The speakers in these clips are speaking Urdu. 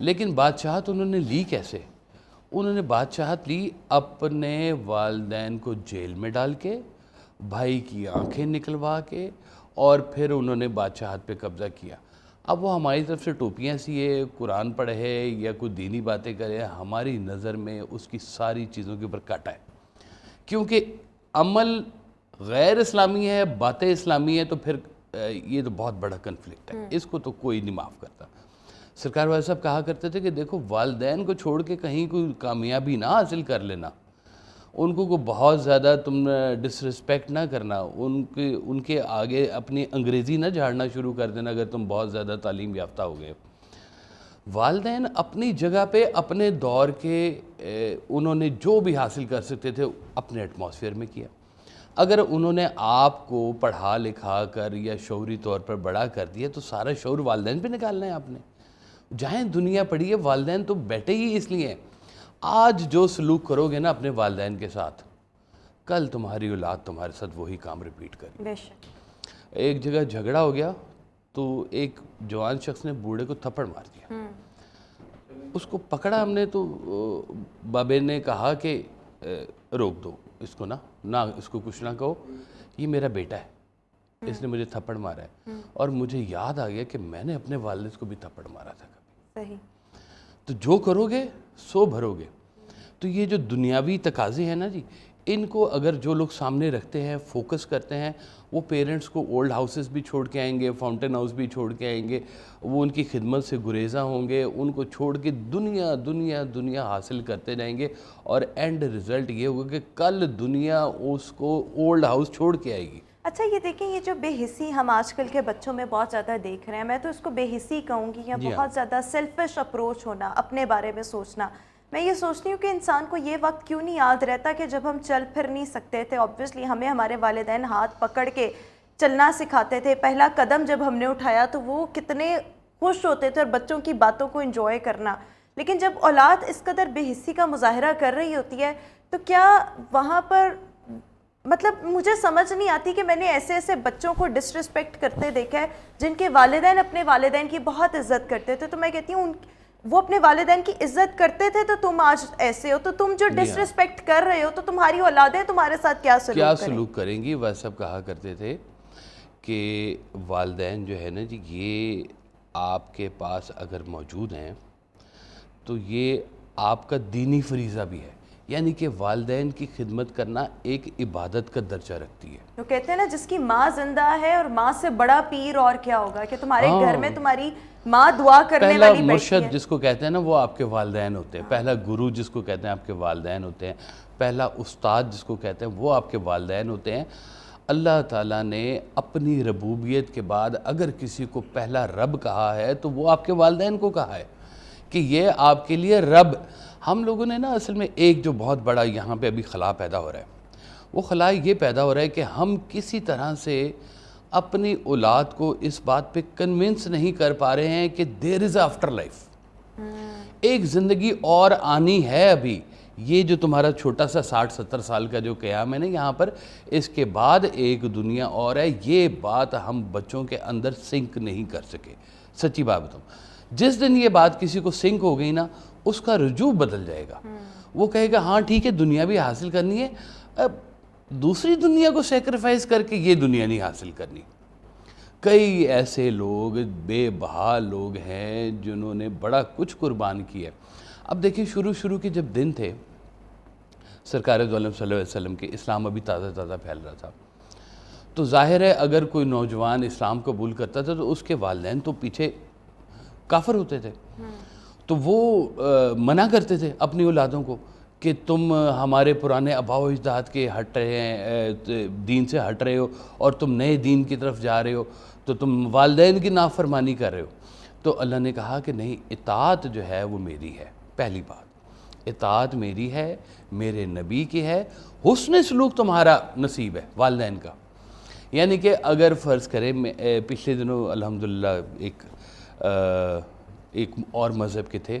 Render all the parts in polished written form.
لیکن بادشاہت انہوں نے لی کیسے؟ انہوں نے بادشاہت لی اپنے والدین کو جیل میں ڈال کے، بھائی کی آنکھیں نکلوا کے، اور پھر انہوں نے بادشاہت پہ قبضہ کیا۔ اب وہ ہماری طرف سے ٹوپیاں سیے، قرآن پڑھے یا کوئی دینی باتیں کرے، ہماری نظر میں اس کی ساری چیزوں کے اوپر کٹ ہے، کیونکہ عمل غیر اسلامی ہے، باتیں اسلامی ہیں، تو پھر یہ تو بہت بڑا کنفلکٹ ہے، اس کو تو کوئی نہیں معاف کرتا۔ سرکار والے صاحب کہا کرتے تھے کہ دیکھو والدین کو چھوڑ کے کہیں کوئی کامیابی نہ حاصل کر لینا، ان کو بہت زیادہ تم ڈس رسپیکٹ نہ کرنا، ان کے آگے اپنی انگریزی نہ جھاڑنا شروع کر دینا اگر تم بہت زیادہ تعلیم یافتہ ہو گئے۔ والدین اپنی جگہ پہ اپنے دور کے انہوں نے جو بھی حاصل کر سکتے تھے اپنے ایٹماسفیئر میں کیا۔ اگر انہوں نے آپ کو پڑھا لکھا کر یا شعوری طور پر بڑا کر دیا تو سارا شعور والدین پہ نکالنا ہے آپ نے۔ جہاں دنیا پڑی ہے، والدین تو بیٹھے ہی اس لیے ہیں۔ آج جو سلوک کرو گے نا اپنے والدین کے ساتھ، کل تمہاری اولاد تمہارے ساتھ وہی کام ریپیٹ کرے۔ بے شک۔ ایک جگہ جھگڑا ہو گیا تو ایک جوان شخص نے بوڑھے کو تھپڑ مار دیا، اس کو پکڑا ہم نے تو بابے نے کہا کہ روک دو اس کو، نہ اس کو کچھ نہ کہو، یہ میرا بیٹا ہے، اس نے مجھے تھپڑ مارا ہے، اور مجھے یاد آ گیا کہ میں نے اپنے والد کو بھی تھپڑ مارا تھا کبھی۔ صحیح۔ تو جو کرو گے سو بھرو گے۔ تو یہ جو دنیاوی تقاضے ہیں نا جی، ان کو اگر جو لوگ سامنے رکھتے ہیں، فوکس کرتے ہیں، وہ پیرنٹس کو اولڈ ہاؤسز بھی چھوڑ کے آئیں گے، فاؤنٹین ہاؤس بھی چھوڑ کے آئیں گے، وہ ان کی خدمت سے گریزاں ہوں گے، ان کو چھوڑ کے دنیا دنیا دنیا حاصل کرتے جائیں گے، اور اینڈ رزلٹ یہ ہوگا کہ کل دنیا اس کو اولڈ ہاؤس چھوڑ کے آئے گی۔ اچھا یہ دیکھیں، یہ جو بے حسی ہم آج کل کے بچوں میں بہت زیادہ دیکھ رہے ہیں، میں تو اس کو بے حسی کہوں گی، یا بہت زیادہ سیلفش اپروچ ہونا، اپنے بارے میں سوچنا۔ میں یہ سوچتی ہوں کہ انسان کو یہ وقت کیوں نہیں یاد رہتا کہ جب ہم چل پھر نہیں سکتے تھے، آبویسلی ہمیں ہمارے والدین ہاتھ پکڑ کے چلنا سکھاتے تھے، پہلا قدم جب ہم نے اٹھایا تو وہ کتنے خوش ہوتے تھے، اور بچوں کی باتوں کو انجوائے کرنا۔ لیکن جب اولاد اس قدر بے حسی کا مظاہرہ کر رہی ہوتی ہے تو کیا وہاں پر، مطلب مجھے سمجھ نہیں آتی کہ میں نے ایسے ایسے بچوں کو ڈس رسپیکٹ کرتے دیکھا ہے جن کے والدین اپنے والدین کی بہت عزت کرتے تھے۔ تو میں کہتی ہوں وہ اپنے والدین کی عزت کرتے تھے تو تم آج ایسے ہو، تو تم جو ڈس رسپیکٹ کر رہے ہو تو تمہاری اولادیں تمہارے ساتھ کیا سلوک کریں گی؟ وہ سب کہا کرتے تھے کہ والدین جو ہے نا جی، یہ آپ کے پاس اگر موجود ہیں تو یہ آپ کا دینی فریضہ بھی ہے، یعنی کہ والدین کی خدمت کرنا ایک عبادت کا درجہ رکھتی ہے۔ جو کہتے ہیں نا، جس کی ماں زندہ ہے اور ماں سے بڑا پیر اور کیا ہوگا، کہ تمہارے گھر میں تمہاری ماں دعا کرنے والی بیٹھی ہے۔ پہلا مرشد جس کو کہتے ہیں نا وہ آپ کے والدین ہوتے ہیں، پہلا گرو جس کو کہتے ہیں آپ کے والدین ہوتے ہیں، پہلا استاد جس کو کہتے ہیں وہ آپ کے والدین ہوتے ہیں۔ اللہ تعالیٰ نے اپنی ربوبیت کے بعد اگر کسی کو پہلا رب کہا ہے تو وہ آپ کے والدین کو کہا ہے کہ یہ آپ کے لیے رب۔ ہم لوگوں نے نا اصل میں ایک جو بہت بڑا یہاں پہ ابھی خلا پیدا ہو رہا ہے، وہ خلا یہ پیدا ہو رہا ہے کہ ہم کسی طرح سے اپنی اولاد کو اس بات پہ کنونس نہیں کر پا رہے ہیں کہ دیر از آفٹر لائف، ایک زندگی اور آنی ہے ابھی۔ یہ جو تمہارا چھوٹا سا 60-70 سال کا جو قیام ہے نا یہاں پر، اس کے بعد ایک دنیا اور ہے، یہ بات ہم بچوں کے اندر سنک نہیں کر سکے۔ سچی بات بتاؤں، جس دن یہ بات کسی کو سنک ہو گئی نا، اس کا رجوع بدل جائے گا۔ وہ کہے گا ہاں ٹھیک ہے، دنیا بھی حاصل کرنی ہے، اب دوسری دنیا کو سیکریفائز کر کے یہ دنیا نہیں حاصل کرنی۔ کئی ایسے لوگ بے بہا لوگ ہیں جنہوں نے بڑا کچھ قربان کیا ہے۔ اب دیکھیں شروع کے جب دن تھے سرکار دو عالم صلی اللہ علیہ وسلم کے، اسلام ابھی تازہ پھیل رہا تھا، تو ظاہر ہے اگر کوئی نوجوان اسلام قبول کرتا تھا تو اس کے والدین تو پیچھے کافر ہوتے تھے، تو وہ منع کرتے تھے اپنی اولادوں کو کہ تم ہمارے پرانے آباء و اجداد کے ہٹ رہے ہیں، دین سے ہٹ رہے ہو، اور تم نئے دین کی طرف جا رہے ہو، تو تم والدین کی نافرمانی کر رہے ہو۔ تو اللہ نے کہا کہ نہیں، اطاعت جو ہے وہ میری ہے۔ پہلی بات، اطاعت میری ہے، میرے نبی کی ہے، حسن سلوک تمہارا نصیب ہے والدین کا۔ یعنی کہ اگر فرض کریں، پچھلے دنوں الحمدللہ ایک اور مذہب کے تھے،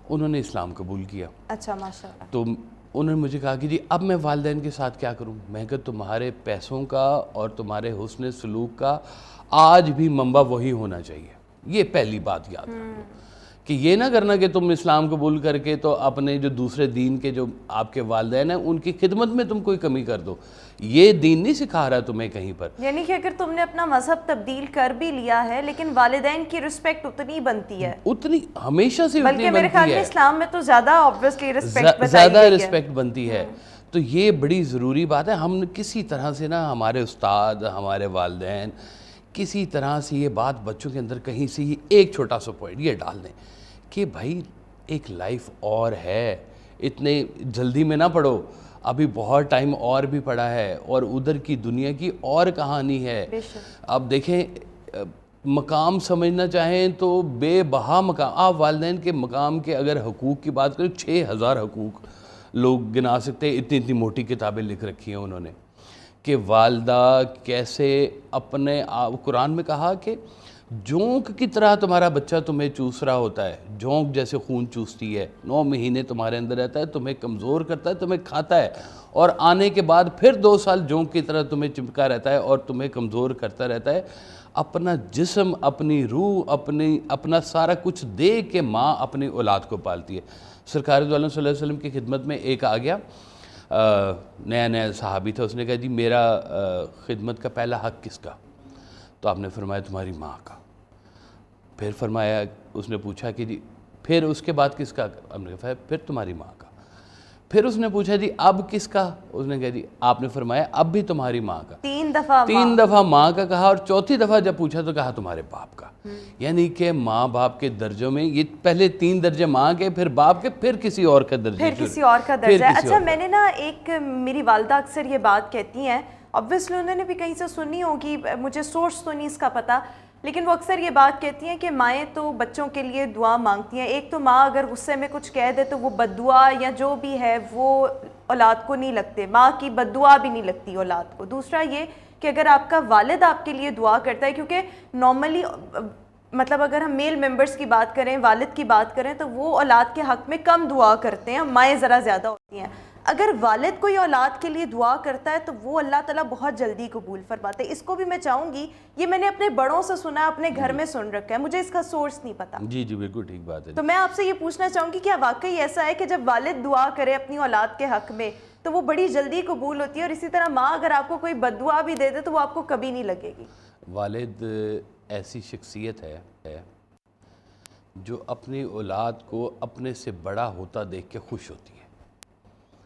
انہوں نے اسلام قبول کیا۔ اچھا، ماشاءاللہ۔ تو انہوں نے مجھے کہا کہ جی اب میں والدین کے ساتھ کیا کروں؟ میں کہا تمہارے پیسوں کا اور تمہارے حسن سلوک کا آج بھی منبع وہی ہونا چاہیے۔ یہ پہلی بات یاد رکھو کہ یہ نہ کرنا کہ تم اسلام قبول کر کے تو اپنے جو دوسرے دین کے جو آپ کے والدین ہیں ان کی خدمت میں تم کوئی کمی کر دو. یہ دین نہیں سکھا رہا تمہیں کہیں پر. یعنی کہ اگر تم نے اپنا مذہب تبدیل کر بھی لیا ہے لیکن والدین کی رسپیکٹ اتنی بنتی ہے, اتنی ہمیشہ سے اتنی بلکہ میرے خیال میں اسلام میں تو زیادہ آبویسلی رسپیکٹ زیادہ رسپیکٹ بنتی ہے. تو یہ بڑی ضروری بات ہے. ہم کسی طرح سے نا, ہمارے استاد, ہمارے والدین کسی طرح سے یہ بات بچوں کے اندر کہیں سے ہی ایک چھوٹا سا پوائنٹ یہ ڈال دیں کہ بھائی ایک لائف اور ہے, اتنے جلدی میں نہ پڑھو, ابھی بہت ٹائم اور بھی پڑا ہے, اور ادھر کی دنیا کی اور کہانی ہے. اب دیکھیں, مقام سمجھنا چاہیں تو بے بہا مقام, آپ والدین کے مقام کے اگر حقوق کی بات کریں 6000 حقوق لوگ گنا سکتے ہیں. اتنی موٹی کتابیں لکھ رکھی ہیں انہوں نے کہ والدہ کیسے اپنے قرآن میں کہا کہ جونک کی طرح تمہارا بچہ تمہیں چوس رہا ہوتا ہے, جونک جیسے خون چوستی ہے, 9 مہینے تمہارے اندر رہتا ہے, تمہیں کمزور کرتا ہے, تمہیں کھاتا ہے, اور آنے کے بعد پھر 2 سال جونک کی طرح تمہیں چپکا رہتا ہے اور تمہیں کمزور کرتا رہتا ہے. اپنا جسم, اپنی روح, اپنا سارا کچھ دے کے ماں اپنی اولاد کو پالتی ہے. سرکار دو عالم صلی اللہ علیہ وسلم کی خدمت میں ایک آ گیا, نیا صحابی تھا, اس نے کہا جی میرا خدمت کا پہلا حق کس کا؟ تو آپ نے فرمایا تمہاری ماں کا. پھر فرمایا, اس نے پوچھا کہ جی پھر اس کے بعد کس کا؟ آپ نے کہا پھر تمہاری ماں کا. پھر اس نے پوچھا جی اب کس کا؟ اس نے کہا جی, آپ نے فرمایا اب بھی تمہاری ماں کا. 3 دفعہ ماں کا کہا, اور چوتھی دفعہ جب پوچھا تو کہا تمہارے باپ کا. یعنی کہ ماں باپ کے درجوں میں یہ پہلے 3 درجے ماں کے, پھر باپ کے, پھر کسی اور کا درجہ, پھر کسی اور کا درجہ. اچھا, میں نے نا ایک, میری والدہ اکثر یہ بات کہتی ہیں, obviously انہوں نے بھی کہیں سے سنی ہوگی, مجھے سورس تو نہیں اس کا پتہ, لیکن وہ اکثر یہ بات کہتی ہیں کہ مائیں تو بچوں کے لیے دعا مانگتی ہیں. ایک تو ماں اگر غصے میں کچھ کہہ دے تو وہ بد دعا یا جو بھی ہے وہ اولاد کو نہیں لگتے, ماں کی بد دعا بھی نہیں لگتی اولاد کو. دوسرا یہ کہ اگر آپ کا والد آپ کے لیے دعا کرتا ہے, کیونکہ نارملی مطلب اگر ہم میل ممبرز کی بات کریں, والد کی بات کریں, تو وہ اولاد کے حق میں کم دعا کرتے ہیں, مائیں ذرا زیادہ ہوتی ہیں. اگر والد کوئی اولاد کے لیے دعا کرتا ہے تو وہ اللہ تعالیٰ بہت جلدی قبول فرماتے ہیں. اس کو بھی میں چاہوں گی, یہ میں نے اپنے بڑوں سے سنا, اپنے گھر میں سن رکھا ہے, مجھے اس کا سورس نہیں پتا. جی جی بالکل ٹھیک بات ہے. تو میں آپ سے یہ پوچھنا چاہوں گی کیا واقعی ایسا ہے کہ جب والد دعا کرے اپنی اولاد کے حق میں تو وہ بڑی جلدی قبول ہوتی ہے, اور اسی طرح ماں اگر آپ کو کوئی بد دعا بھی دے دے تو وہ آپ کو کبھی نہیں لگے گی؟ والد ایسی شخصیت ہے جو اپنی اولاد کو اپنے سے بڑا ہوتا دیکھ کے خوش ہوتی ہے.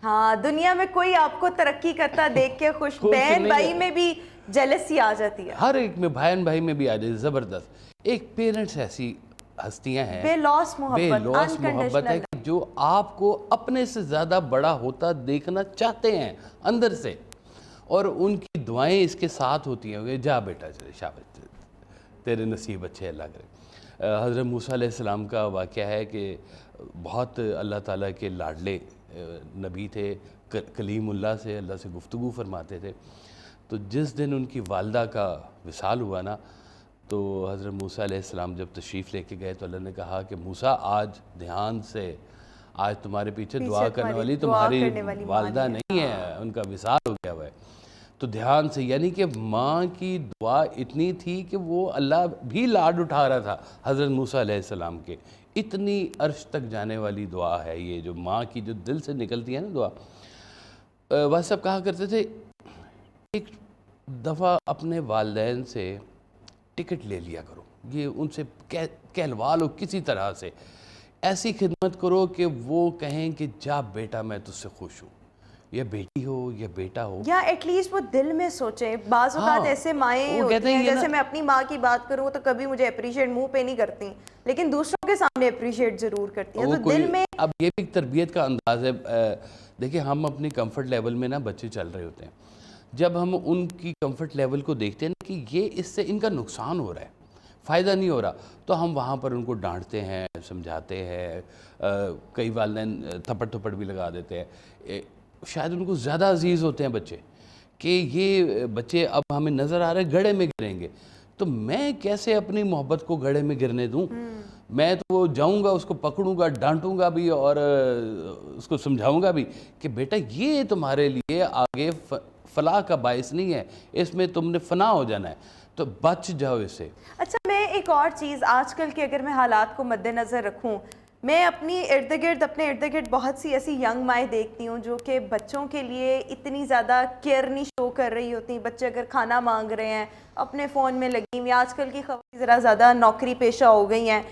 ہاں, دنیا میں کوئی آپ کو ترقی کرتا دیکھ کے خوش, بہن بھائی میں بھی جیلسی آ جاتی ہے, ہر ایک میں, بہن بھائی میں بھی آ جاتی ہے زبردست. ایک پیرنٹس ایسی ہستیاں ہیں, بے لوس محبت ہے کہ جو آپ کو اپنے سے زیادہ بڑا ہوتا دیکھنا چاہتے ہیں اندر سے, اور ان کی دعائیں اس کے ساتھ ہوتی ہیں, جا بیٹا چلے شاباش تیرے نصیب اچھے اللہ کرے. حضرت موسیٰ علیہ السلام کا واقعہ ہے کہ بہت اللہ تعالیٰ کے لاڈلے نبی تھے, کلیم اللہ سے, اللہ سے گفتگو فرماتے تھے. تو جس دن ان کی والدہ کا وصال ہوا نا, تو حضرت موسیٰ علیہ السلام جب تشریف لے کے گئے تو اللہ نے کہا کہ موسیٰ آج دھیان سے, آج تمہارے پیچھے دعا کرنے والی تمہاری والدہ نہیں ہے, ان کا وصال ہو گیا ہوا ہے, تو دھیان سے. یعنی کہ ماں کی دعا اتنی تھی کہ وہ اللہ بھی لاڈ اٹھا رہا تھا حضرت موسیٰ علیہ السلام کے. اتنی عرش تک جانے والی دعا ہے یہ, جو ماں کی جو دل سے نکلتی ہے نا دعا. وہ سب کہا کرتے تھے ایک دفعہ اپنے والدین سے ٹکٹ لے لیا کرو, یہ ان سے کہلوا لو کسی طرح سے, ایسی خدمت کرو کہ وہ کہیں کہ جا بیٹا میں تجھ سے خوش ہوں, یا بیٹی ہو یا بیٹا ہو, یا ایٹ لیسٹ وہ دل میں سوچیں. بعض اوقات ایسے مائیں ہوتی ہیں, جیسے میں اپنی ماں کی بات کروں تو کبھی مجھے اپریشیٹ منہ پہ نہیں کرتی, لیکن دوسروں کے سامنے اپریشیٹ ضرور کرتی ہیں. تو دل میں اب یہ بھی تربیت کا انداز ہے. دیکھیں ہم اپنی کمفرٹ لیول میں نا بچے چل رہے ہوتے ہیں, جب ہم ان کی کمفرٹ لیول کو دیکھتے ہیں نا کہ یہ اس سے ان کا نقصان ہو رہا ہے, فائدہ نہیں ہو رہا, تو ہم وہاں پر ان کو ڈانٹتے ہیں, سمجھاتے ہیں, کئی والدین تھپڑ تھپڑ بھی لگا دیتے ہیں. شاید ان کو زیادہ عزیز ہوتے ہیں بچے, کہ یہ بچے اب ہمیں نظر آ رہے ہیں گڑھے میں گریں گے, تو میں کیسے اپنی محبت کو گڑھے میں گرنے دوں؟ میں تو جاؤں گا, اس کو پکڑوں گا, ڈانٹوں گا بھی, اور اس کو سمجھاؤں گا بھی کہ بیٹا یہ تمہارے لیے آگے فلاح کا باعث نہیں ہے, اس میں تم نے فنا ہو جانا ہے. تو بچ جاؤ اس سے. اچھا میں ایک اور چیز آج کل کے اگر میں حالات کو مد نظر رکھوں, میں اپنے ارد گرد بہت سی ایسی ینگ مائیں دیکھتی ہوں جو کہ بچوں کے لیے اتنی زیادہ کیئر نہیں شو کر رہی ہوتی. بچے اگر کھانا مانگ رہے ہیں اپنے فون میں لگی ہوئی, آج کل کی خواتین ذرا زیادہ نوکری پیشہ ہو گئی ہیں.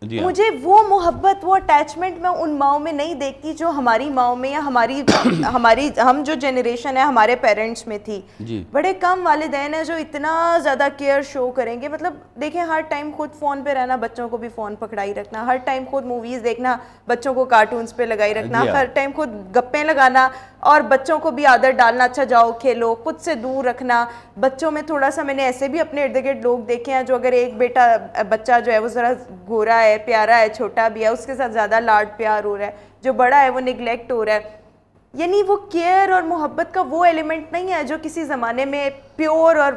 مجھے وہ محبت, وہ اٹیچمنٹ میں ان ماؤں میں نہیں دیکھتی جو ہماری ماؤں میں یا ہماری ہم جو جنریشن ہے ہمارے پیرنٹس میں تھی. بڑے کم والدین ہیں جو اتنا زیادہ کیئر شو کریں گے. مطلب دیکھیں ہر ٹائم خود فون پہ رہنا, بچوں کو بھی فون پکڑائی رکھنا, ہر ٹائم خود موویز دیکھنا, بچوں کو کارٹونز پہ لگائی رکھنا, ہر ٹائم خود گپیں لگانا اور بچوں کو بھی عادت ڈالنا اچھا جاؤ کھیلو, خود سے دور رکھنا. بچوں میں تھوڑا سا میں نے ایسے بھی اپنے ارد گرد لوگ دیکھے ہیں جو اگر ایک بچہ جو ہے وہ ذرا گورا ہے, پیارا ہے, چھوٹا بھی ہے, اس کے ساتھ زیادہ لاڈ پیار ہو رہا ہے, جو بڑا ہے وہ نگلیکٹ ہو رہا ہے. یعنی وہ کیئر اور محبت کا وہ ایلیمنٹ نہیں ہے جو کسی زمانے میں پیور اور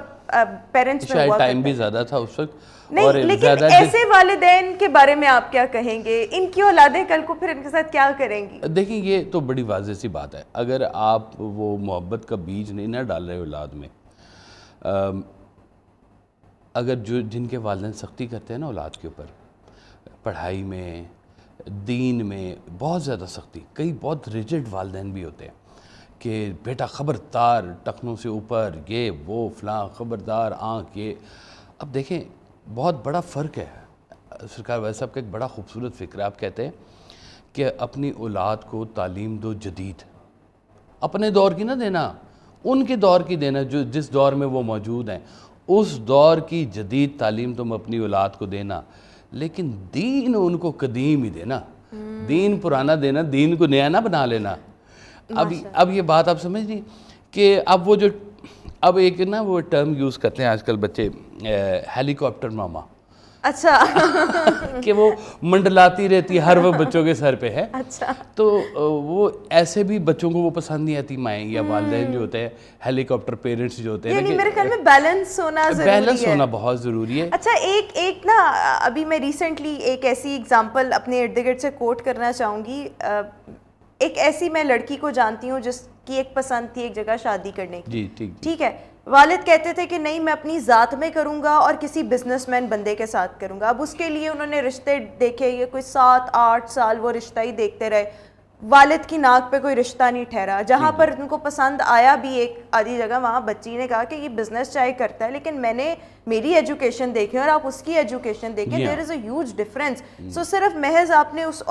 پیرنٹس میں ہوا کرتا ہے. ٹائم بھی زیادہ تھا اس وقت. نہیں لیکن ایسے والدین کے بارے میں آپ کیا کہیں گے؟ ان کی اولادیں کل کو پھر ان کے ساتھ کیا کریں گی؟ دیکھیں یہ تو بڑی واضح سی بات ہے, اگر آپ وہ محبت کا بیج نہیں نہ ڈال رہے اولاد میں, اگر جن کے والدین سختی کرتے ہیں نا اولاد کے اوپر, پڑھائی میں, دین میں بہت زیادہ سختی, کئی بہت ریجڈ والدین بھی ہوتے ہیں کہ بیٹا خبردار ٹخنوں سے اوپر, یہ وہ فلاں, خبردار آنکھ یہ. اب دیکھیں بہت بڑا فرق ہے. سرکار ویس صاحب کا ایک بڑا خوبصورت فکر ہے, آپ کہتے ہیں کہ اپنی اولاد کو تعلیم دو جدید, اپنے دور کی نہ دینا, ان کے دور کی دینا جو جس دور میں وہ موجود ہیں, اس دور کی جدید تعلیم تم اپنی اولاد کو دینا, لیکن دین ان کو قدیم ہی دینا, دین پرانا دینا, دین کو نیا نہ بنا لینا. اب یہ بات آپ سمجھ نہیں کہ اب ایک نا وہ ٹرم یوز کرتے ہیں آج کل بچے, ہیلی کاپٹر ماما. اچھا کہ وہ منڈلاتی رہتی ہے ہر وہ بچوں کے سر پہ ہے. اچھا تو وہ ایسے بھی بچوں کو وہ پسند نہیں آتی مائیں یا والدین جو ہوتے ہیں, ہیلی کاپٹر پیرنٹس جو ہوتے ہیں. یعنی میرے خیال میں بیلنس ہونا ضروری ہے. بیلنس ہونا بہت ضروری ہے. اچھا ایک نا ابھی میں ریسنٹلی ایک ایسی اگزامپل اپنے ارد گرد سے کوٹ کرنا چاہوں گی. ایک ایسی میں لڑکی کو جانتی ہوں جس کی ایک پسند تھی ایک جگہ شادی کرنے کی. جی ٹھیک ہے, والد کہتے تھے کہ نہیں میں اپنی ذات میں کروں گا اور کسی بزنس مین بندے کے ساتھ کروں گا. اب اس کے لیے انہوں نے رشتے دیکھے, یہ کوئی 7-8 سال وہ رشتہ ہی دیکھتے رہے. والد کی ناک پہ کوئی رشتہ نہیں ٹھہرا. جہاں پر ان کو پسند آیا بھی ایک آدھی جگہ, وہاں بچی نے کہا کہ یہ بزنس چاہے کرتا ہے لیکن میں نے میری ایجوکیشن دیکھی اور آپ اس کی ایجوکیشن دیکھیں, دیر از اے ہیوج ڈفرینس. سو صرف محض آپ نے اس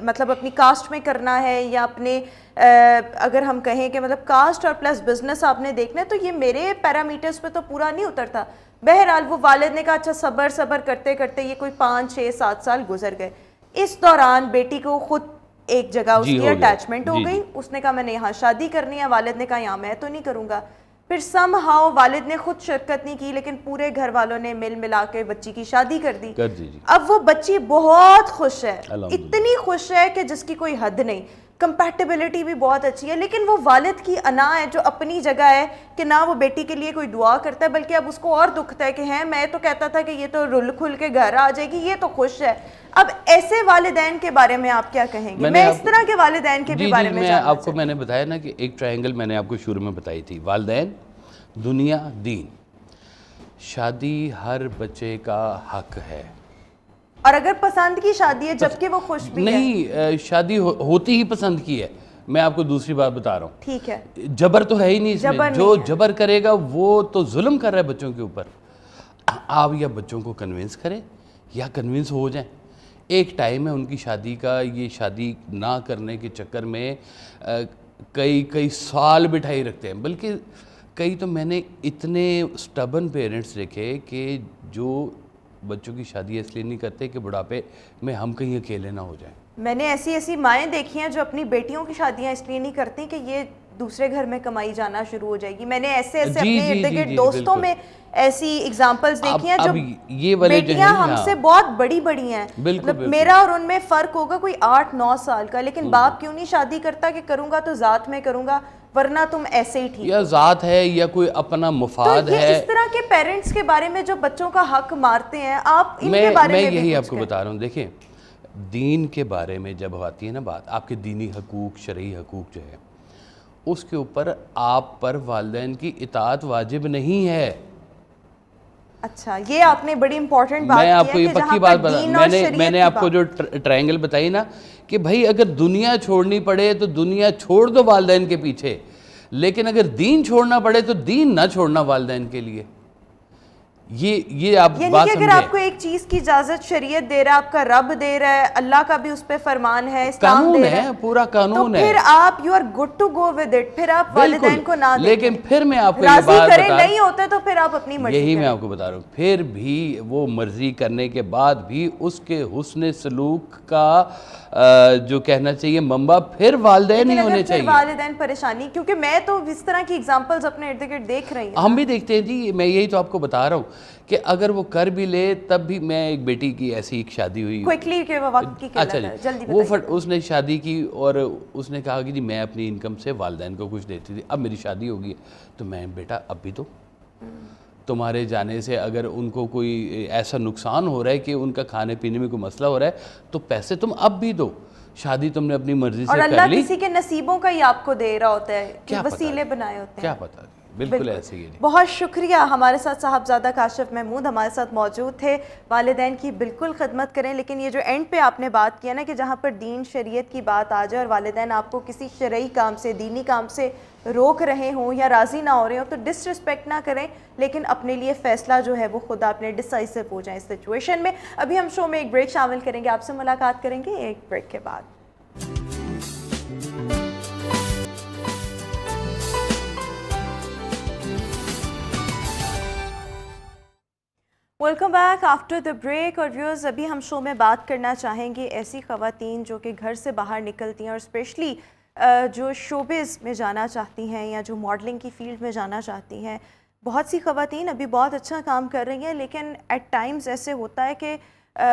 مطلب اپنی کاسٹ میں کرنا ہے یا اپنے اگر ہم کہیں کہ مطلب کاسٹ اور پلس بزنس آپ نے دیکھنا ہے, تو یہ میرے پیرامیٹرز پہ تو پورا نہیں اترتا. بہرحال وہ والد نے کہا اچھا صبر کرتے کرتے یہ کوئی 5-6-7 سال گزر گئے. اس دوران بیٹی کو خود ایک جگہ اس کی اٹیچمنٹ ہو گئی. اس نے کہا میں نے یہاں شادی کرنی ہے. والد نے کہا یہاں میں تو نہیں کروں گا. پھر سم ہاؤ والد نے خود شرکت نہیں کی لیکن پورے گھر والوں نے مل ملا کے بچی کی شادی کر دی. اب وہ بچی بہت خوش ہے, اتنی خوش ہے کہ جس کی کوئی حد نہیں. کمپیٹیبلٹی بھی بہت اچھی ہے, لیکن وہ والد کی انا ہے جو اپنی جگہ ہے کہ نہ وہ بیٹی کے لیے کوئی دعا کرتا ہے بلکہ اب اس کو اور دکھتا ہے کہ ہیں میں تو کہتا تھا کہ یہ تو رل کھل کے گھر آ جائے گی, یہ تو خوش ہے. اب ایسے والدین کے بارے میں آپ کیا کہیں گے؟ میں اس طرح کے والدین کے بھی بارے میں آپ کو میں نے بتایا نا کہ ایک ٹرائنگل میں نے آپ کو شروع میں بتائی تھی, والدین, دنیا, دین. شادی ہر بچے کا حق ہے, اور اگر پسند کی شادی ہے جبکہ وہ خوش بھی ہے. نہیں, شادی ہوتی ہی پسند کی ہے. میں آپ کو دوسری بات بتا رہا ہوں, ٹھیک ہے, جبر تو ہے ہی نہیں اس میں. جو جبر کرے گا وہ تو ظلم کر رہا ہے بچوں کے اوپر. آپ یا بچوں کو کنونس کریں یا کنونس ہو جائیں. ایک ٹائم ہے ان کی شادی کا, یہ شادی نہ کرنے کے چکر میں کئی سال بٹھائی رکھتے ہیں. بلکہ کئی تو میں نے اتنے سٹبن پیرنٹس دیکھے کہ جو بچوں کی شادی اس لیے نہیں کرتے کہ بڑھاپے میں ہم کہیں اکیلے نہ ہو جائیں. میں نے ایسی مائیں دیکھی ہیں جو اپنی بیٹیوں کی شادیاں اس لیے نہیں کرتی کہ یہ دوسرے گھر میں کمائی جانا شروع ہو جائے گی. میں نے ایسے اپنے ارد گرد دوستوں میں ایسی ایگزامپلز دیکھی ہیں جو بیٹیاں ہم سے بہت بڑی ہیں. مطلب میرا اور ان میں فرق ہوگا کوئی 8-9 سال کا, لیکن باپ کیوں نہیں شادی کرتا کہ کروں گا تو ذات میں کروں گا ورنہ تم ایسے ہی ٹھیک, یا ذات ہے یا کوئی اپنا مفاد ہے. اس طرح کے پیرنٹس کے بارے میں جو بچوں کا حق مارتے ہیں, آپ ان کے بارے میں یہی آپ کو بتا رہا ہوں. دیکھیں دین کے بارے میں جب آتی ہے نا بات, آپ کے دینی حقوق, شرعی حقوق جو ہے, اس کے اوپر آپ پر والدین کی اطاعت واجب نہیں ہے. اچھا یہ آپ نے بڑی امپورٹنٹ بات میں آپ کی کو ہے یہ کہ پکی جہاں بات پر بتا دین اور میں شریعت نے کی آپ کو جو ٹرائنگل بتائی نا کہ بھائی اگر دنیا چھوڑنی پڑے تو دنیا چھوڑ دو والدین کے پیچھے، لیکن اگر دین چھوڑنا پڑے تو دین نہ چھوڑنا والدین کے لیے. یہ آپ یعنی بات کہ اگر سمجھے. آپ کو ایک چیز کی اجازت شریعت دے رہا ہے، آپ کا رب دے رہا ہے، اللہ کا بھی اس پہ فرمان ہے، اسلام قانون دے رہا ہے، پورا تو قانون ہے. پھر آپ you are good to go with it, پھر آپ بالکل، والدین کو نہ دیکھیں. لیکن پھر میں آپ کو یہ راضی بات کریں، بتا نہیں ہوتے تو پھر آپ اپنی مرضی یہی میں کریں. آپ کو بتا رہا ہوں. پھر بھی وہ مرضی کرنے کے بعد بھی اس کے حسن سلوک کا جو کہنا چاہیے منبع پھر والدین ہی لیکن اگر ہونے پھر چاہیے. والدین پریشانی، کیونکہ میں تو اس طرح کی ایگزامپلز اپنے ارد گرد دیکھ رہی ہوں. ہم بھی دیکھتے ہیں جی، میں یہی تو آپ کو بتا رہا ہوں کہ اگر وہ کر بھی لے تب بھی. میں ایک بیٹی کی ایسی ایک شادی ہوئی. کوئکلی کہ وہ وقت کی اچھا قلت جی، ہے، جلدی وہ بتائیے. اس نے شادی کی اور اس نے کہا کہ جی میں اپنی انکم سے والدین کو کچھ دیتی تھی، اب میری شادی ہوگی تو میں بیٹا اب بھی دو. تمہارے جانے سے اگر ان کو کوئی ایسا نقصان ہو رہا ہے کہ ان کا کھانے پینے میں کوئی مسئلہ ہو رہا ہے تو پیسے تم اب بھی دو. شادی تم نے اپنی مرضی سے اور کر اللہ لی. کسی کے نصیبوں کا ہی آپ کو دے رہا ہوتا ہے کہ کیا پتہ وسیلے جی، بنائے ہوتے ہیں. کیا پتہ جی، بالکل ایسے ہی ہے جی. بہت شکریہ. ہمارے ساتھ صاحبزادہ کاشف محمود ہمارے ساتھ موجود تھے. والدین کی بالکل خدمت کریں، لیکن یہ جو اینڈ پہ آپ نے بات کیا نا کہ جہاں پر دین شریعت کی بات آ جائے اور والدین آپ کو کسی شرعی کام سے، دینی کام سے روک رہے ہوں یا راضی نہ ہو رہے ہوں تو ڈس رسپیکٹ نہ کریں، لیکن اپنے لیے فیصلہ جو ہے وہ خود اپنے ڈیسائسو ہو جائیں اس سچویشن میں. ابھی ہم شو میں ایک بریک شامل کریں گے، آپ سے ملاقات کریں گے ایک بریک کے بعد. Welcome back after the break. اور ویورز ابھی ہم شو میں بات کرنا چاہیں گے ایسی خواتین جو کہ گھر سے باہر نکلتی ہیں اور اسپیشلی جو شوبز میں جانا چاہتی ہیں یا جو ماڈلنگ کی فیلڈ میں جانا چاہتی ہیں. بہت سی خواتین ابھی بہت اچھا کام کر رہی ہیں، لیکن ایٹ ٹائمز ایسے ہوتا ہے کہ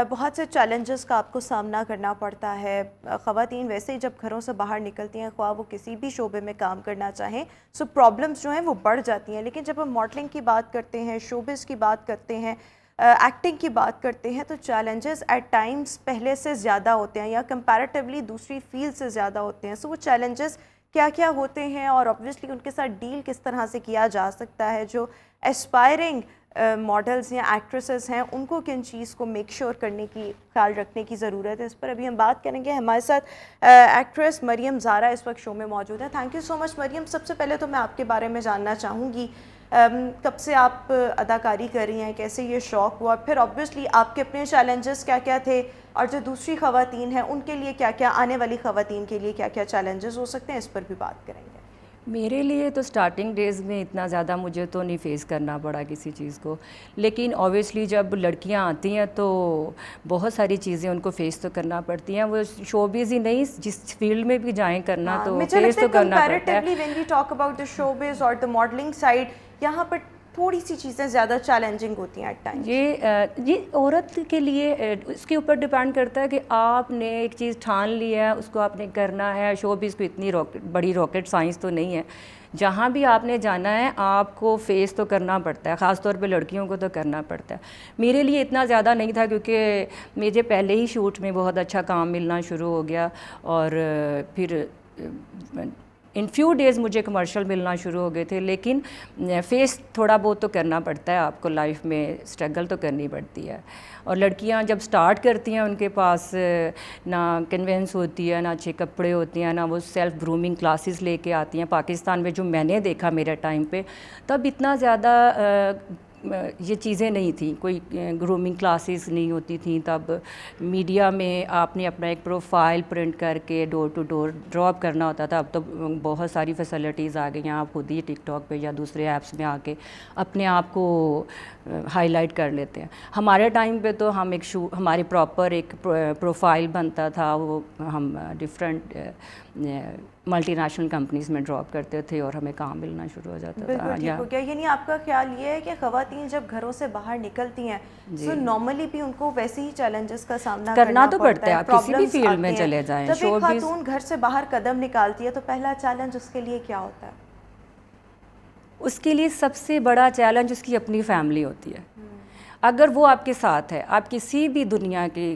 بہت سے چیلنجز کا آپ کو سامنا کرنا پڑتا ہے. خواتین ویسے ہی جب گھروں سے باہر نکلتی ہیں، خواہ وہ کسی بھی شعبے میں کام کرنا چاہیں، سو پرابلمز جو ہیں وہ بڑھ جاتی ہیں. لیکن جب ہم ماڈلنگ کی بات کرتے ہیں، شوبز کی بات کرتے ہیں، ایکٹنگ کی بات کرتے ہیں تو چیلنجز ایٹ ٹائمز پہلے سے زیادہ ہوتے ہیں یا کمپیریٹیولی دوسری فیلڈ سے زیادہ ہوتے ہیں. سو وہ چیلنجز کیا کیا ہوتے ہیں اور آبویسلی ان کے ساتھ ڈیل کس طرح سے کیا جا سکتا ہے. جو اسپائرنگ ماڈلز یا ایکٹریسز ہیں ان کو کن چیز کو میک شور کرنے کی، خیال رکھنے کی ضرورت ہے، اس پر ابھی ہم بات کریں گے. ہمارے ساتھ ایکٹریس مریم زارا اس وقت شو میں موجود ہیں. تھینک یو سو مچ مریم. سب سے پہلے تو میں آپ کے بارے میں جاننا چاہوں گی کب سے آپ اداکاری کر رہی ہیں، کیسے یہ شوق ہوا، پھر آبویسلی آپ کے اپنے چیلنجز کیا کیا تھے اور جو دوسری خواتین ہیں ان کے لیے کیا کیا، آنے والی خواتین کے لیے کیا کیا چیلنجز ہو سکتے ہیں، اس پر بھی بات کریں گے. میرے لیے تو سٹارٹنگ ڈیز میں اتنا زیادہ مجھے تو نہیں فیس کرنا پڑا کسی چیز کو، لیکن اوبیسلی جب لڑکیاں آتی ہیں تو بہت ساری چیزیں ان کو فیس تو کرنا پڑتی ہیں. وہ شوبز ہی نہیں، جس فیلڈ میں بھی جائیں کرنا تو فیس تو کرنا پڑتا ہے. Comparatively when we talk about the showbiz اور دا ماڈلنگ سائڈ، یہاں پر تھوڑی سی چیزیں زیادہ چیلنجنگ ہوتی ہیں ایٹ ٹائم. یہ عورت کے لیے اس کے اوپر ڈپینڈ کرتا ہے کہ آپ نے ایک چیز ٹھان لی ہے، اس کو آپ نے کرنا ہے. شوبز کو اتنی بڑی راکٹ سائنس تو نہیں ہے. جہاں بھی آپ نے جانا ہے آپ کو فیس تو کرنا پڑتا ہے، خاص طور پہ لڑکیوں کو تو کرنا پڑتا ہے. میرے لیے اتنا زیادہ نہیں تھا کیونکہ مجھے پہلے ہی شوٹ میں بہت اچھا کام ملنا شروع ہو گیا اور پھر ان فیو ڈیز مجھے کمرشل ملنا شروع ہو گئے تھے. لیکن فیس تھوڑا بہت تو کرنا پڑتا ہے، آپ کو لائف میں اسٹرگل تو کرنی پڑتی ہے. اور لڑکیاں جب سٹارٹ کرتی ہیں ان کے پاس نہ کنوینس ہوتی ہے، نہ اچھے کپڑے ہوتے ہیں، نہ وہ سیلف گرومنگ کلاسز لے کے آتی ہیں. پاکستان میں جو میں نے دیکھا میرے ٹائم پہ، تب اتنا زیادہ یہ چیزیں نہیں تھیں، کوئی گرومنگ کلاسز نہیں ہوتی تھیں. تب میڈیا میں آپ نے اپنا ایک پروفائل پرنٹ کر کے ڈور ٹو ڈور ڈراپ کرنا ہوتا تھا. اب تو بہت ساری فیسلٹیز آ گئی ہیں، آپ خود ہی ٹک ٹاک پہ یا دوسرے ایپس میں آ کے اپنے آپ کو ہائی لائٹ کر لیتے ہیں. ہمارے ٹائم پہ تو ہم ہماری پراپر ایک پروفائل بنتا تھا، وہ ہم ڈفرینٹ ملٹی نیشنل کمپنیز میں ڈراپ کرتے تھے اور ہمیں کام ملنا شروع ہو جاتا تھا. بالکل ٹھیک ہو گیا. یعنی آپ کا خیال یہ ہے کہ خواتین جب گھروں سے باہر نکلتی ہیں تو نارملی بھی ان کو ویسے ہی چیلنجز کا سامنا کرنا تو پڑتا ہے. آپ کسی بھی فیلڈ میں چلے جائیں. جب ایک خاتون گھر سے باہر قدم نکالتی ہے تو پہلا چیلنج اس کے لیے کیا ہوتا ہے؟ اس کے لیے سب سے بڑا چیلنج اس کی اپنی فیملی ہوتی ہے. اگر وہ آپ کے ساتھ ہے، آپ کسی بھی دنیا کے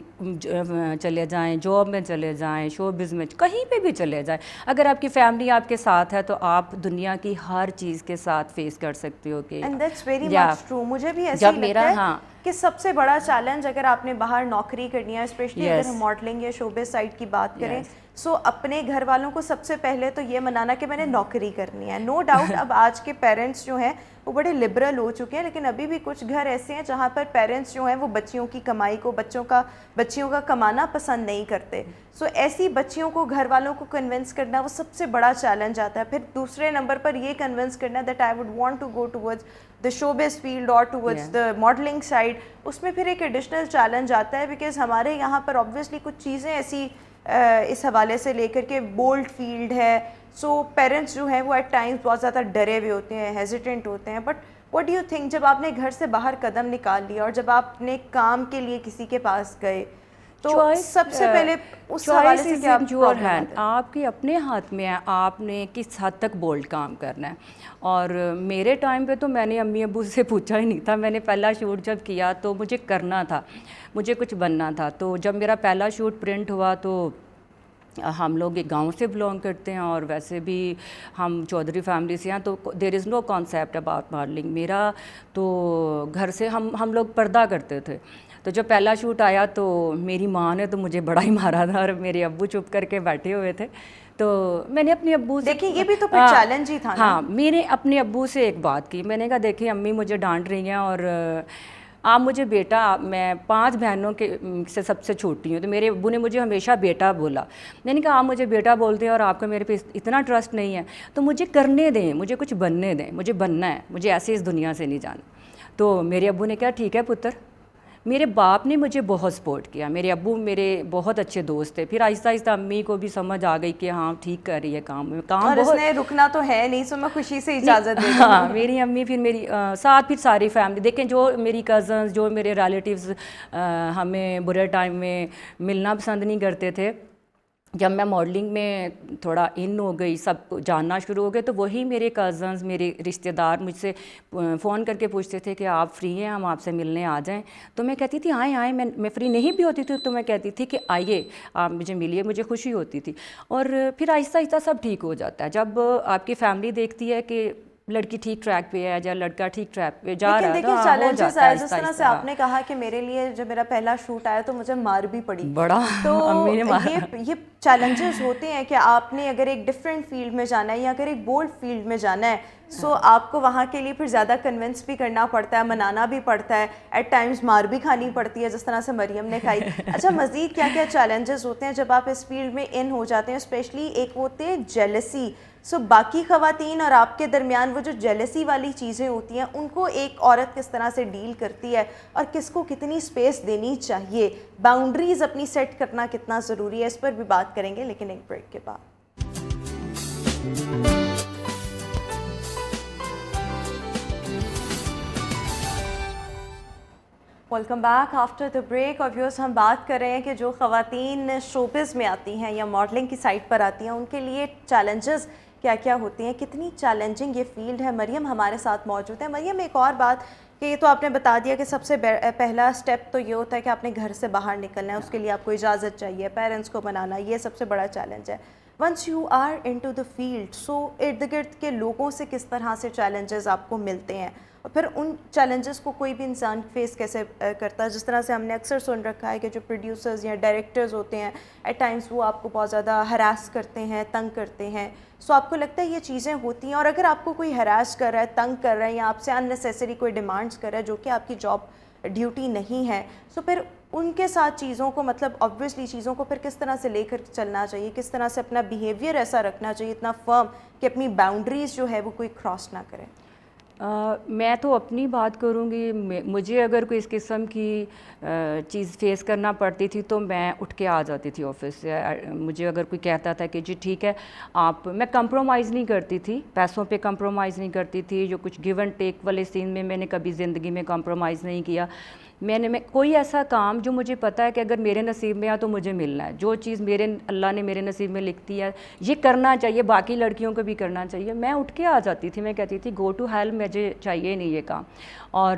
چلے جائیں، جاب میں چلے جائیں، شو بز میں کہیں پہ بھی چلے جائیں، اگر آپ کی فیملی آپ کے ساتھ ہے تو آپ دنیا کی ہر چیز کے ساتھ فیس کر سکتے ہو. کہ and that's very much true. مجھے بھی ایسے جب ہی میرا لگتا ہے کہ سب سے بڑا چیلنج اگر آپ نے باہر نوکری کرنی ہے، اسپیشلی اگر ہم ماڈلنگ یا شوبز سائڈ کی بات کریں، سو اپنے گھر والوں کو سب سے پہلے تو یہ منانا کہ میں نے نوکری کرنی ہے. نو ڈاؤٹ اب آج کے پیرنٹس جو ہیں وہ بڑے لبرل ہو چکے ہیں، لیکن ابھی بھی کچھ گھر ایسے ہیں جہاں پر پیرنٹس جو ہیں وہ بچیوں کی کمائی کو، بچیوں کا کمانا پسند نہیں کرتے. سو ایسی بچیوں کو گھر والوں کو کنونس کرنا وہ سب سے بڑا چیلنج آتا ہے. پھر دوسرے نمبر پر یہ کنونس کرنا that I would want to go towards the showbiz field اور ٹورڈز دا ماڈلنگ سائڈ. اس میں پھر ایک ایڈیشنل چیلنج آتا ہے بیکاز ہمارے یہاں پر آبویسلی کچھ چیزیں ایسی اس حوالے سے لے کر کے بولڈ فیلڈ ہے. سو پیرنٹس جو ہیں وہ ایٹ ٹائمز بہت زیادہ ڈرے ہوئے ہوتے ہیں، ہیزیٹنٹ ہوتے ہیں. But what do you think جب آپ نے گھر سے باہر قدم نکال لیا اور جب آپ نے کام کے لیے کسی کے پاس گئے تو سب سے پہلے اس حوالے سے کیا آپ کے اپنے ہاتھ میں ہے، آپ نے کس حد تک بولڈ کام کرنا ہے. اور میرے ٹائم پہ تو میں نے امی ابو سے پوچھا ہی نہیں تھا. میں نے پہلا شوٹ جب کیا تو مجھے کرنا تھا، مجھے کچھ بننا تھا. تو جب میرا پہلا شوٹ پرنٹ ہوا تو ہم لوگ ایک گاؤں سے بلانگ کرتے ہیں اور ویسے بھی ہم چودھری فیملی سے ہیں، تو دیر از نو کانسیپٹ اباؤٹ ماڈلنگ. میرا تو گھر سے ہم لوگ پردہ کرتے تھے. تو جب پہلا شوٹ آیا تو میری ماں نے تو مجھے بڑا ہی مارا تھا اور میرے ابو چپ کر کے بیٹھے ہوئے تھے. تو میں نے اپنے ابو سے دیکھیں یہ بھی تو پھر چیلنج ہی تھا نا. ہاں، میں نے اپنے ابو سے ایک بات کی. میں نے کہا دیکھیں امی مجھے ڈانٹ رہی ہیں اور آپ مجھے بیٹا، میں 5 بہنوں کے سے سب سے چھوٹی ہوں، تو میرے ابو نے مجھے ہمیشہ بیٹا بولا. میں نے کہا آپ مجھے بیٹا بولتے ہیں اور آپ کا میرے پہ اتنا ٹرسٹ نہیں ہے تو مجھے کرنے دیں، مجھے کچھ بننے دیں، مجھے بننا ہے، مجھے ایسے اس دنیا سے نہیں جانا. تو میرے ابو نے کہا ٹھیک ہے پتر. میرے باپ نے مجھے بہت سپورٹ کیا. میرے ابو میرے بہت اچھے دوست تھے. پھر آہستہ آہستہ امی کو بھی سمجھ آ گئی کہ ہاں ٹھیک کر رہی ہے کام اور اس نے رکنا تو ہے نہیں، سو میں خوشی سے اجازت دے. ہاں، میری امی پھر میری ساتھ پھر ساری فیملی دیکھیں، جو میری کزنز، جو میرے ریلیٹیوز ہمیں برے ٹائم میں ملنا پسند نہیں کرتے تھے. جب میں ماڈلنگ میں تھوڑا ان ہو گئی، سب کو جاننا شروع ہو گئے، تو وہی میرے کزنز، میرے رشتہ دار مجھ سے فون کر کے پوچھتے تھے کہ آپ فری ہیں، ہم آپ سے ملنے آ جائیں. تو میں کہتی تھی آئیں. میں فری نہیں بھی ہوتی تھی تو میں کہتی تھی کہ آئیے آپ مجھے ملیے، مجھے خوشی ہوتی تھی. اور پھر آہستہ آہستہ سب ٹھیک ہو جاتا ہے. جب آپ کی فیملی دیکھتی ہے کہ لڑکی ٹھیک ٹریک پہ ہے یا لڑکا ٹھیک ٹریک پہ جا رہا ہے، لیکن چیلنجز آئے. جس طرح سے آپ نے کہا کہ میرے لیے جب میرا پہلا شوٹ آیا تو مجھے مار بھی پڑی بڑا. تو یہ چیلنجز ہوتے ہیں کہ آپ نے اگر ایک ڈفرینٹ فیلڈ میں جانا ہے یا اگر ایک بولڈ فیلڈ میں جانا ہے، سو آپ کو وہاں کے لیے پھر زیادہ کنونس بھی کرنا پڑتا ہے، منانا بھی پڑتا ہے، ایٹ ٹائمز مار بھی کھانی پڑتی ہے جس طرح سے مریم نے کھائی. اچھا، مزید کیا کیا چیلنجز ہوتے ہیں جب آپ اس فیلڈ میں ان ہو جاتے ہیں؟ اسپیشلی ایک ہوتے ہیں جیلسی. سو باقی خواتین اور آپ کے درمیان وہ جو جیلسی والی چیزیں ہوتی ہیں ان کو ایک عورت کس طرح سے ڈیل کرتی ہے اور کس کو کتنی سپیس دینی چاہیے، باؤنڈریز اپنی سیٹ کرنا کتنا ضروری ہے، اس پر بھی بات کریں گے لیکن ایک بریک کے بعد. Welcome back after the break. اور ویورز، ہم بات کر رہے ہیں کہ جو خواتین شوبز میں آتی ہیں یا ماڈلنگ کی سائٹ پر آتی ہیں ان کے لیے چیلنجز کیا کیا ہوتی ہیں، کتنی چیلنجنگ یہ فیلڈ ہے. مریم ہمارے ساتھ موجود ہے. مریم، ایک اور بات کہ یہ تو آپ نے بتا دیا کہ سب سے پہلا سٹیپ تو یہ ہوتا ہے کہ آپ نے گھر سے باہر نکلنا ہے، اس کے لیے آپ کو اجازت چاہیے، پیرنٹس کو منانا، یہ سب سے بڑا چیلنج ہے. Once you are in to the field, so ارد گرد کے لوگوں سے کس طرح سے چیلنجز آپ کو ملتے ہیں اور پھر ان چیلنجز کو کوئی بھی انسان فیس کیسے کرتا ہے؟ جس طرح سے ہم نے اکثر سن رکھا ہے کہ جو پروڈیوسرز یا ڈائریکٹرز ہوتے ہیں ایٹ ٹائمز وہ آپ کو بہت زیادہ ہراس کرتے ہیں، تنگ کرتے ہیں. سو آپ کو لگتا ہے یہ چیزیں ہوتی ہیں؟ اور اگر آپ کو کوئی ہراس کر رہا ہے، تنگ کر رہا ہے یا آپ سے اننیسیسری کوئی ڈیمانڈس کر رہا ہے جو کہ آپ کی جاب ڈیوٹی نہیں ہے، سو پھر ان کے ساتھ چیزوں کو، مطلب آبویسلی چیزوں کو پھر کس طرح سے لے کر چلنا چاہیے، کس طرح سے اپنا بیہیویئر ایسا رکھنا چاہیے اتنا فرم کہ اپنی باؤنڈریز جو ہے وہ کوئی کراس نہ کرے؟ میں تو اپنی بات کروں گی. مجھے اگر کوئی اس قسم کی چیز فیس کرنا پڑتی تھی تو میں اٹھ کے آ جاتی تھی آفس سے. مجھے اگر کوئی کہتا تھا کہ جی ٹھیک ہے آپ، میں کمپرومائز نہیں کرتی تھی، پیسوں پہ کمپرومائز نہیں کرتی تھی. جو کچھ گیو اینڈ ٹیک والے سین میں نے کبھی زندگی میں کمپرومائز نہیں کیا. میں کوئی ایسا کام جو مجھے پتہ ہے کہ اگر میرے نصیب میں ہے تو مجھے ملنا ہے، جو چیز اللہ نے میرے نصیب میں لکھتی ہے یہ کرنا چاہیے، باقی لڑکیوں کو بھی کرنا چاہیے. میں اٹھ کے آ جاتی تھی. میں کہتی تھی گو ٹو ہیل، مجھے چاہیے نہیں یہ کام. اور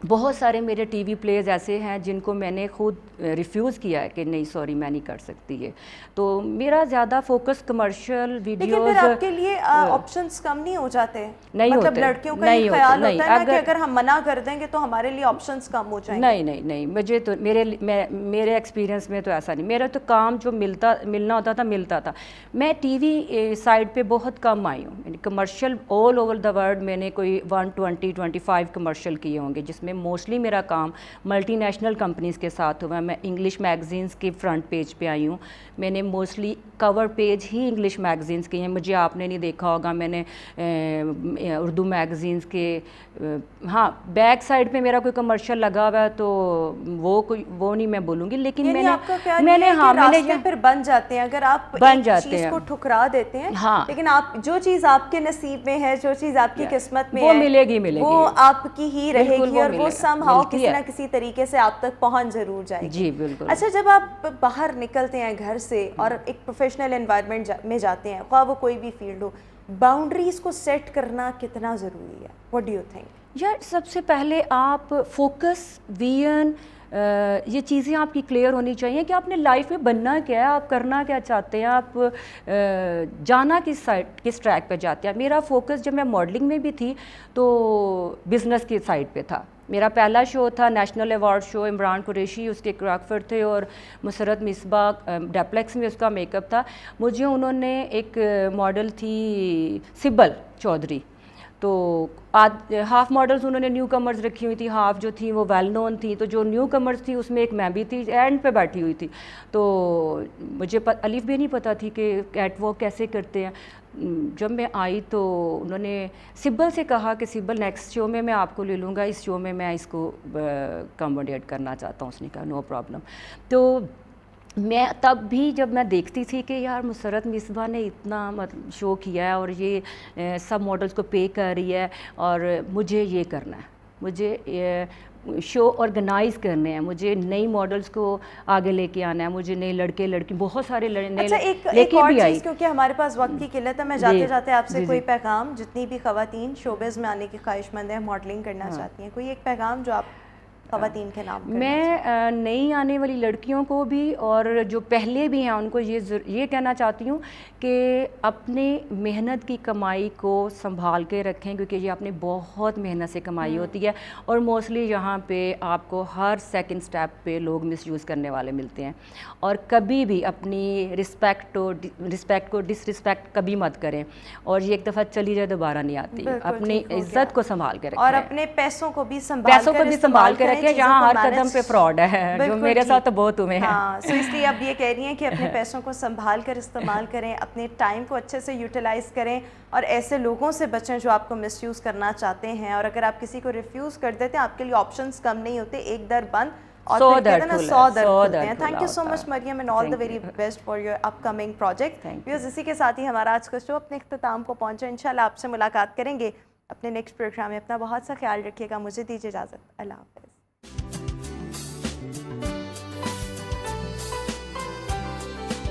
بہت سارے میرے ٹی وی پلیز ایسے ہیں جن کو میں نے خود ریفیوز کیا ہے کہ نہیں سوری میں نہیں کر سکتی ہے. تو میرا زیادہ فوکس کمرشل لیکن ویڈیوز. پھر آپ کے لیے آپشنز کم نہیں ہو جاتے؟ نہیں مطلب ہوتے، لڑکیوں کا نہیں یہ ہوتے، خیال نہیں، ہوتا ہے نا کہ اگر ہم منع کر دیں گے تو ہمارے لیے آپشنز کم ہو جائیں گے. نہیں مجھے تو میرے ایکسپیرینس میں تو ایسا نہیں. میرا تو کام جو ملنا ہوتا تھا ملتا تھا. میں ٹی وی سائڈ پہ بہت کم آئی ہوں. یعنی commercial all over the world میں نے کوئی 120-25 کمرشل کیے ہوں گے، جس میں موسٹلی میرا کام ملٹی نیشنل کمپنیز کے ساتھ ہوا ہے. میں انگلش میگزینس کی فرنٹ پیج پہ آئی ہوں. میں نے موسٹلی کور پیج ہی انگلش میگزینس کی ہیں. مجھے آپ نے نہیں دیکھا ہوگا میں نے اردو میگزینس کے ہاں بیک سائڈ پہ میرا کوئی کمرشل لگا ہوا ہے تو وہ نہیں میں بولوں گی. لیکن یعنی آپ کا خیال میں یہ نے ہے کہ ہاں میں نے راستے پھر بن جاتے ہیں اگر آپ بن ایک جاتے چیز ہیں. کو ٹھکرا دیتے ہیں. ہاں. لیکن آپ جو چیز آپ کے نصیب میں ہے، جو چیز آپ کی قسمت میں وہ ہے، ملے گی وہ آپ کی ہی رہے بالکل گی اور وہ سم ہاؤ ملتی کسی ہے. نہ کسی طریقے سے آپ تک پہنچ ضرور جائے گی. جی بالکل. اچھا، جب آپ باہر نکلتے ہیں گھر سے اور ایک پروفیشنل انوائرمنٹ میں جاتے ہیں، خواہ وہ کوئی بھی فیلڈ ہو، باؤنڈریز کو سیٹ کرنا کتنا ضروری ہے؟ What do you think? یار سب سے پہلے آپ فوکس ویژن یہ چیزیں آپ کی کلیئر ہونی چاہیے کہ آپ نے لائف میں بننا کیا ہے، آپ کرنا کیا چاہتے ہیں، آپ جانا کس ٹریک پہ جاتے ہیں. میرا فوکس جب میں ماڈلنگ میں بھی تھی تو بزنس کی سائڈ پہ تھا. میرا پہلا شو تھا national award show. Imran Qureshi اس کے کوریوگرافر تھے اور مسرت مصباح ڈیپلیکس میں اس کا میک اپ تھا. مجھے انہوں نے ایک ماڈل تھی سبل چودھری، تو ہاف ماڈلز انہوں نے نیو کمرز رکھی ہوئی تھی، ہاف جو تھیں وہ ویل نون تھیں. تو جو نیو کمرز تھی اس میں ایک میں بھی تھی، اینڈ پہ بیٹھی ہوئی تھی. تو مجھے الف بھی نہیں پتہ تھی کہ کیٹ واک کیسے کرتے ہیں. جب میں آئی تو انہوں نے سبل سے کہا کہ سبل نیکسٹ شو میں آپ کو لے لوں گا، اس شو میں اس کو کموڈیٹ کرنا چاہتا ہوں. اس نے کہا نو پرابلم. تو میں تب بھی جب میں دیکھتی تھی کہ یار مسرت مصباح نے اتنا مطلب شو کیا ہے اور یہ سب ماڈلز کو پے کر رہی ہے اور مجھے یہ کرنا ہے، مجھے شو آرگنائز کرنے ہیں، مجھے نئی ماڈلز کو آگے لے کے آنا ہے، مجھے نئے لڑکے لڑکی بہت سارے اچھا ایک اور چیز، کیونکہ ہمارے پاس وقت کی قلت ہے، میں جاتے جاتے آپ سے کوئی پیغام، جتنی بھی خواتین شوبز میں آنے کی خواہش مند ہیں، ماڈلنگ کرنا چاہتی ہیں، کوئی ایک پیغام جو آپ خواتین کے نام کرنا میں نئی آنے والی لڑکیوں کو بھی اور جو پہلے بھی ہیں ان کو یہ کہنا چاہتی ہوں کہ اپنے محنت کی کمائی کو سنبھال کے رکھیں، کیونکہ یہ اپنے بہت محنت سے کمائی ہوتی ہے اور موسٹلی یہاں پہ آپ کو ہر سیکنڈ سٹیپ پہ لوگ مس یوز کرنے والے ملتے ہیں. اور کبھی بھی اپنی رسپیکٹ کو ڈس رسپیکٹ کبھی مت کریں، اور یہ ایک دفعہ چلی جائے دوبارہ نہیں آتی. اپنی عزت کو سنبھال کے رکھیں اور اپنے پیسوں کو بھی سنبھال کر رکھیں، جہاں ہر قدم پہ فراڈ ہے، جو میرے ساتھ تو بہت ہوئے ہیں. ہاں، سو اس لیے اب یہ کہہ رہی ہیں کہ اپنے پیسوں کو سنبھال کر استعمال کریں، اپنے ٹائم کو اچھے سے یوٹیلائز کریں اور ایسے لوگوں سے بچیں جو آپ کو مس یوز کرنا چاہتے ہیں. اور اگر آپ کسی کو ریفیوز کر دیتے ہیں، آپ کے لیے آپشنز کم نہیں ہوتے، ایک در بند اور پھر کہتے ہیں نا 100 در کھلتے ہیں. Thank you so much Maryam and all the very best for your up coming project. اسی کے ساتھ ہی ہمارا آج کا شو اپنے اختتام کو پہنچا. انشاءاللہ آپ سے ملاقات کریں گے اپنے نیکسٹ پروگرام میں. اپنا بہت سا خیال رکھیے گا. مجھے دیجیے اجازت. اللہ حافظ.